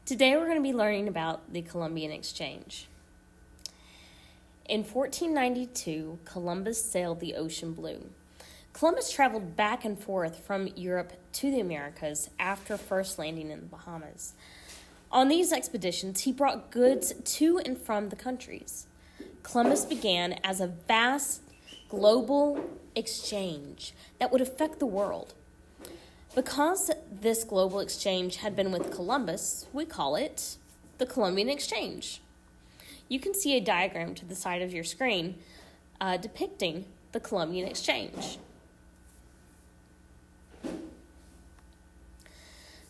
Today we're going to be learning about the Colombian Exchange. In 1492, Columbus sailed the ocean blue. Columbus traveled back and forth from Europe to the Americas after first landing in the Bahamas. On these expeditions, he brought goods to and from the countries. Columbus began as a vast global exchange that would affect the world. Because this global exchange had been with Columbus, we call it the Colombian Exchange. You can see a diagram to the side of your screen depicting the Colombian Exchange.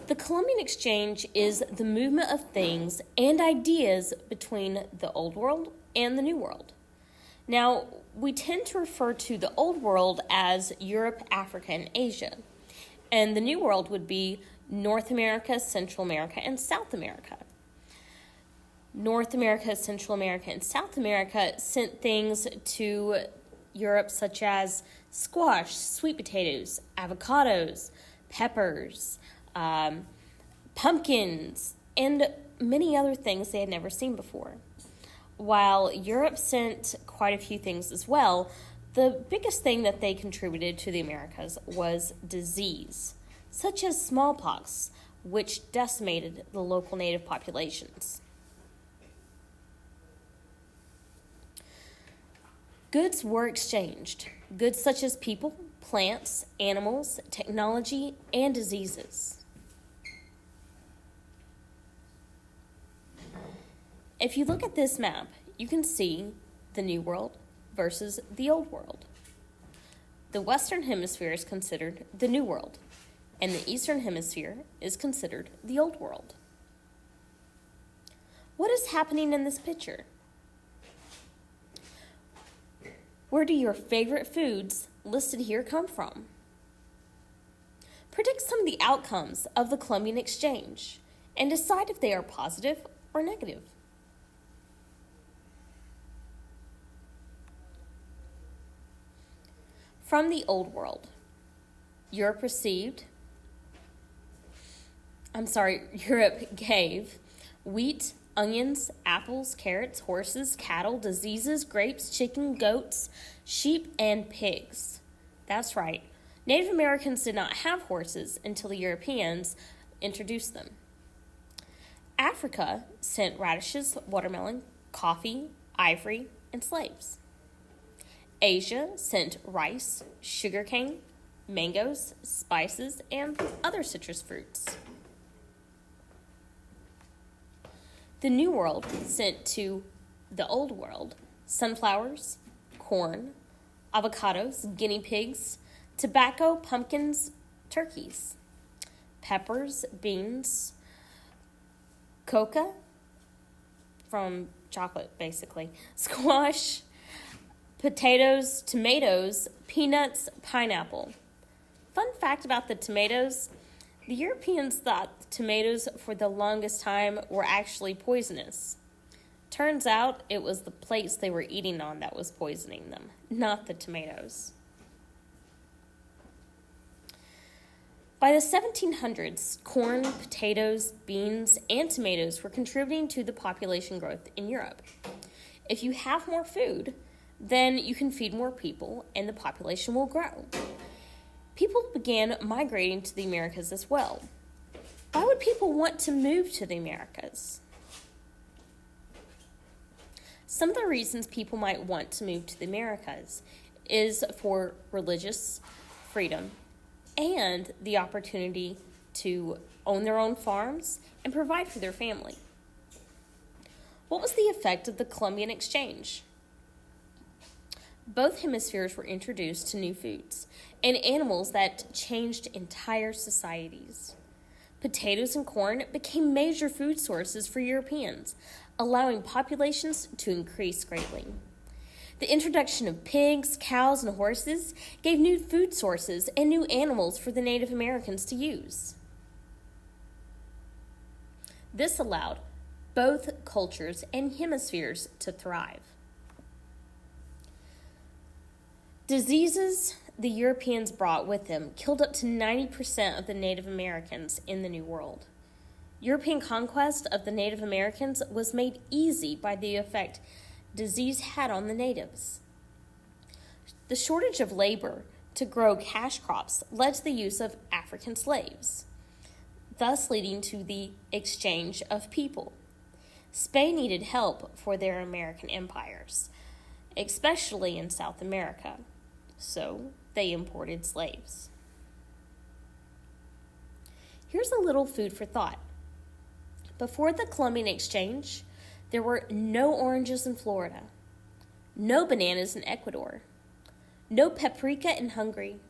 The Colombian Exchange is the movement of things and ideas between the Old World and the New World. Now, we tend to refer to the Old World as Europe, Africa, and Asia. And the New World would be North America, Central America, and South America. North America, Central America, and South America sent things to Europe such as squash, sweet potatoes, avocados, peppers, pumpkins, and many other things they had never seen before. While Europe sent quite a few things as well, the biggest thing that they contributed to the Americas was disease, such as smallpox, which decimated the local native populations. Goods were exchanged, goods such as people, plants, animals, technology, and diseases. If you look at this map, you can see the New World versus the Old World. The Western Hemisphere is considered the New World, and the Eastern Hemisphere is considered the Old World. What is happening in this picture? Where do your favorite foods listed here come from? Predict some of the outcomes of the Colombian Exchange and decide if they are positive or negative. From the Old World, Europe gave wheat, onions, apples, carrots, horses, cattle, diseases, grapes, chicken, goats, sheep, and pigs. That's right. Native Americans did not have horses until the Europeans introduced them. Africa sent radishes, watermelon, coffee, ivory, and slaves. Asia sent rice, sugarcane, mangoes, spices, and other citrus fruits. The New World sent to the Old World sunflowers, corn, avocados, guinea pigs, tobacco, pumpkins, turkeys, peppers, beans, coca, from chocolate basically, squash, potatoes, tomatoes, peanuts, pineapple. Fun fact about the tomatoes, the Europeans thought tomatoes for the longest time were actually poisonous. Turns out it was the plates they were eating on that was poisoning them, not the tomatoes. By the 1700s, corn, potatoes, beans, and tomatoes were contributing to the population growth in Europe. If you have more food, then you can feed more people and the population will grow. People began migrating to the Americas as well. Why would people want to move to the Americas? Some of the reasons people might want to move to the Americas is for religious freedom and the opportunity to own their own farms and provide for their family. What was the effect of the Colombian Exchange? Both hemispheres were introduced to new foods and animals that changed entire societies. Potatoes and corn became major food sources for Europeans, allowing populations to increase greatly. The introduction of pigs, cows, and horses gave new food sources and new animals for the Native Americans to use. This allowed both cultures and hemispheres to thrive. Diseases the Europeans brought with them killed up to 90% of the Native Americans in the New World. European conquest of the Native Americans was made easy by the effect disease had on the natives. The shortage of labor to grow cash crops led to the use of African slaves, thus leading to the exchange of people. Spain needed help for their American empires, especially in South America, so they imported slaves. Here's a little food for thought. Before the Colombian Exchange, there were no oranges in Florida, no bananas in Ecuador, no paprika in Hungary,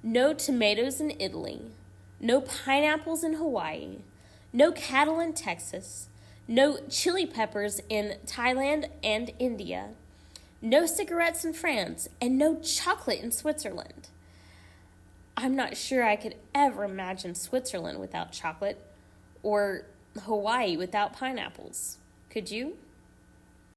no tomatoes in Italy, no pineapples in Hawaii, no cattle in Texas, no chili peppers in Thailand and India, no cigarettes in France, and no chocolate in Switzerland. I'm not sure I could ever imagine Switzerland without chocolate or Hawaii without pineapples. Could you?